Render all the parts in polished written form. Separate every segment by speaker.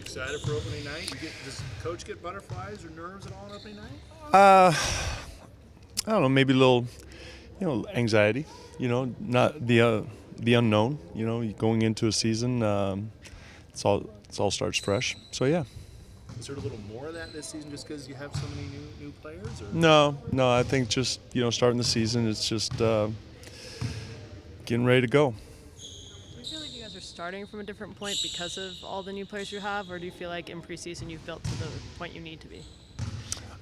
Speaker 1: excited for opening night? Does Coach get butterflies or nerves at all on opening night?
Speaker 2: I don't know, maybe a little, anxiety. Not the unknown. Going into a season, it's all starts fresh. So yeah.
Speaker 1: Is there a little more of that this season just because you have so many new players? Or?
Speaker 2: No, I think just starting the season, it's just getting ready to go.
Speaker 3: Do you feel like you guys are starting from a different point because of all the new players you have, or do you feel like in preseason you've built to the point you need to be?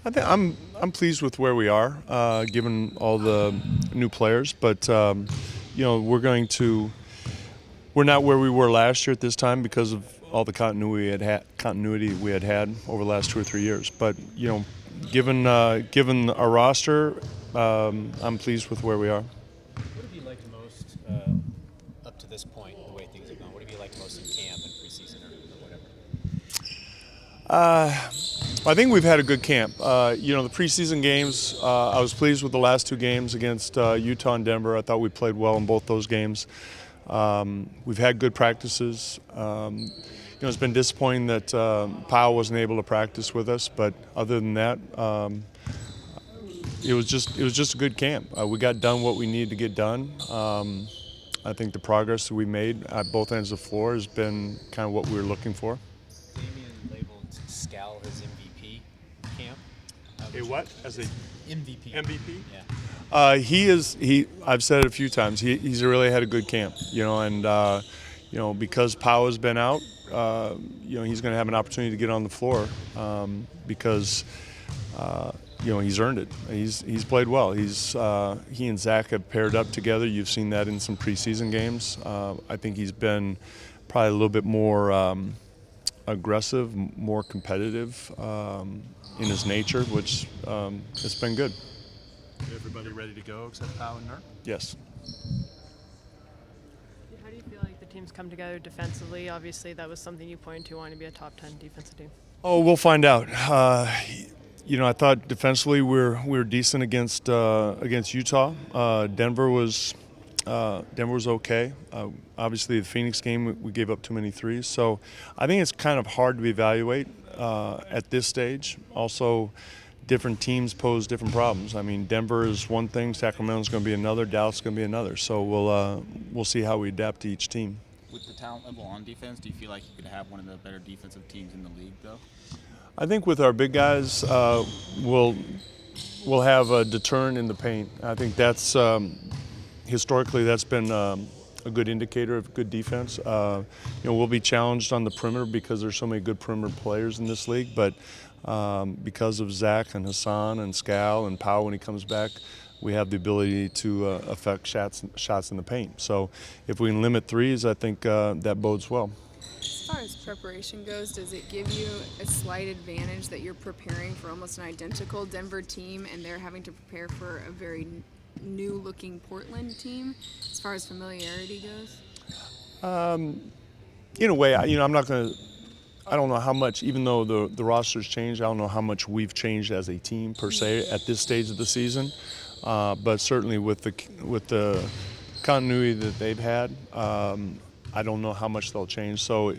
Speaker 2: I think I'm pleased with where we are, given all the new players. But we're not where we were last year at this time because of all the continuity we had over the last 2 or 3 years. But given our roster, I'm pleased with where we are.
Speaker 4: What have you liked most up to this point, the way things have gone? What have you liked most in camp and preseason or whatever?
Speaker 2: I think we've had a good camp. The preseason games, I was pleased with the last 2 games against Utah and Denver. I thought we played well in both those games. We've had good practices. It's been disappointing that Powell wasn't able to practice with us, but other than that, it was just a good camp. We got done what we needed to get done. I think the progress that we made at both ends of the floor has been kind of what we were looking for.
Speaker 4: Damian labeled Scal his MVP camp.
Speaker 2: What? As a
Speaker 4: MVP?
Speaker 2: MVP?
Speaker 4: Yeah.
Speaker 2: I've said it a few times. He's really had a good camp, and because Powell has been out, he's going to have an opportunity to get on the floor because he's earned it. He's played well. He and Zach have paired up together. You've seen that in some preseason games. I think he's been probably a little bit more aggressive, more competitive in his nature, which it's been good.
Speaker 1: Everybody ready to go except Powell and Nurk?
Speaker 2: Yes.
Speaker 3: How do you feel like the team's come together defensively? Obviously, that was something you pointed to, wanting to be a top 10 defensive team.
Speaker 2: Oh, we'll find out. I thought defensively we were decent against Utah. Denver was okay. Obviously, the Phoenix game we gave up too many threes. So I think it's kind of hard to evaluate at this stage. Also, different teams pose different problems. I mean, Denver is one thing, Sacramento's going to be another, Dallas is going to be another. So we'll see how we adapt to each team.
Speaker 5: With the talent level on defense, do you feel like you could have one of the better defensive teams in the league, though?
Speaker 2: I think with our big guys, we'll have a deterrent in the paint. I think that's historically that's been a good indicator of good defense. We'll be challenged on the perimeter because there's so many good perimeter players in this league, but because of Zach and Hassan and Scal and Powell when he comes back, we have the ability to affect shots in the paint. So if we can limit threes, I think that bodes well.
Speaker 6: As far as preparation goes, does it give you a slight advantage that you're preparing for almost an identical Denver team and they're having to prepare for a very new-looking Portland team as far as familiarity goes?
Speaker 2: In a way, I'm not going to – I don't know how much, even though the roster's changed, I don't know how much we've changed as a team per se at this stage of the season. But certainly with the continuity that they've had, I don't know how much they'll change. So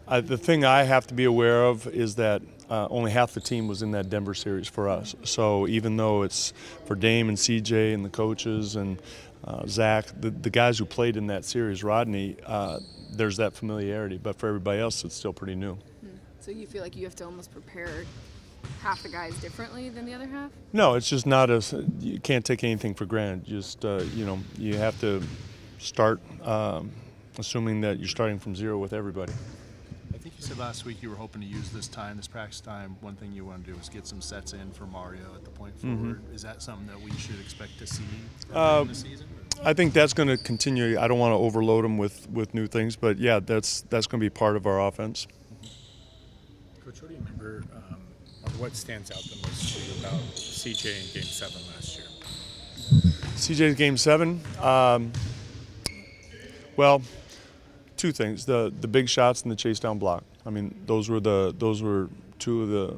Speaker 2: the thing I have to be aware of is that only half the team was in that Denver series for us. So even though it's for Dame and CJ and the coaches and Zach, the guys who played in that series, Rodney, there's that familiarity. But for everybody else, it's still pretty new.
Speaker 6: So you feel like you have to almost prepare half the guys differently than the other half?
Speaker 2: No, it's just not you can't take anything for granted. Just, you have to start assuming that you're starting from zero with everybody.
Speaker 1: I think you said last week you were hoping to use this practice time. One thing you want to do is get some sets in for Mario at the point forward. Is that something that we should expect to see in the season?
Speaker 2: I think that's going to continue. I don't want to overload them with new things, but yeah, that's going to be part of our offense.
Speaker 7: Coach, what do you remember, or what stands out the most to you about CJ in Game 7 last year?
Speaker 2: CJ's Game 7? Well, two things: the big shots and the chase down block. I mean, those were two of the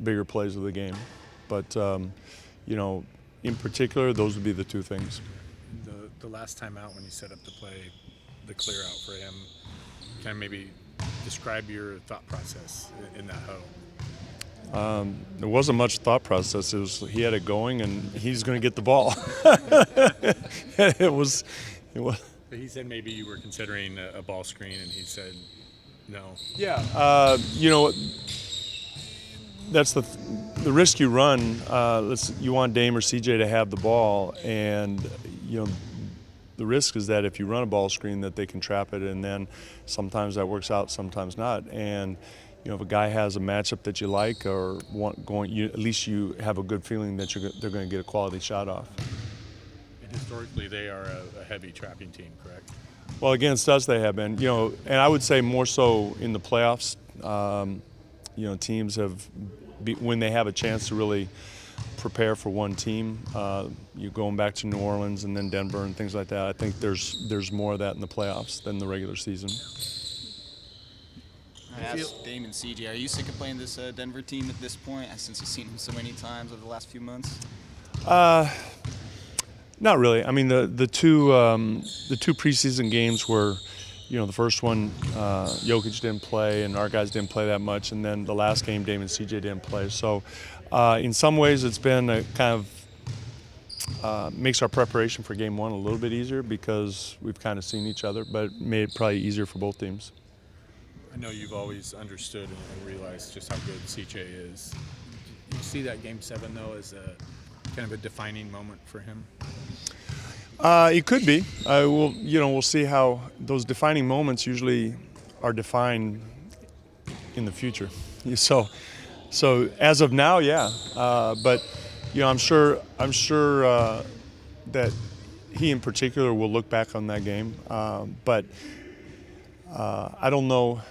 Speaker 2: bigger plays of the game. But in particular, those would be the two things.
Speaker 7: The last time out when you set up the play, the clear out for him, kind of maybe describe your thought process in that huddle.
Speaker 2: There wasn't much thought process. It was he had it going, and he's going to get the ball. it was.
Speaker 7: But he said maybe you were considering a ball screen, and he said no.
Speaker 2: Yeah. That's the risk you run. You want Dame or CJ to have the ball, and the risk is that if you run a ball screen, that they can trap it, and then sometimes that works out, sometimes not. And if a guy has a matchup that you like or at least you have a good feeling that they're going to get a quality shot off.
Speaker 7: And historically, they are a heavy trapping team, correct?
Speaker 2: Well, against us, they have been. And I would say more so in the playoffs. Teams have, when they have a chance to really prepare for one team, you going back to New Orleans and then Denver and things like that. I think there's more of that in the playoffs than the regular season.
Speaker 5: I asked Dame and CJ, are you sick of playing this Denver team at this point, since you've seen them so many times over the last few months?
Speaker 2: Not really. I mean, the two preseason games were, the first one, Jokic didn't play and our guys didn't play that much, and then the last game, Dame and CJ didn't play. So, in some ways, it's been a kind of makes our preparation for game one a little bit easier because we've kind of seen each other, but it made it probably easier for both teams.
Speaker 7: I know you've always understood and realized just how good CJ is. Do you see that Game 7, though, as a kind of a defining moment for him?
Speaker 2: It could be. We'll see how those defining moments usually are defined in the future. So as of now, yeah. But I'm sure that he in particular will look back on that game. But I don't know.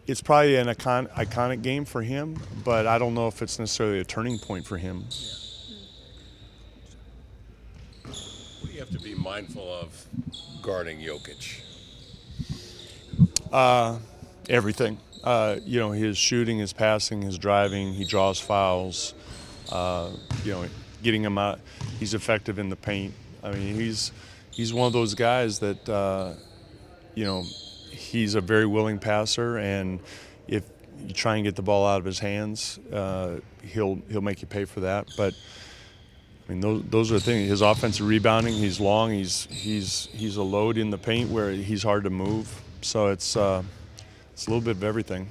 Speaker 2: It's probably an iconic game for him, but I don't know if it's necessarily a turning point for him.
Speaker 8: What do you have to be mindful of guarding Jokic?
Speaker 2: Everything. His shooting, his passing, his driving. He draws fouls. Getting him out. He's effective in the paint. I mean, he's one of those guys that he's a very willing passer, and if you try and get the ball out of his hands, he'll make you pay for that. But I mean, those are the things. His offensive rebounding, he's long. He's a load in the paint where he's hard to move. So it's a little bit of everything.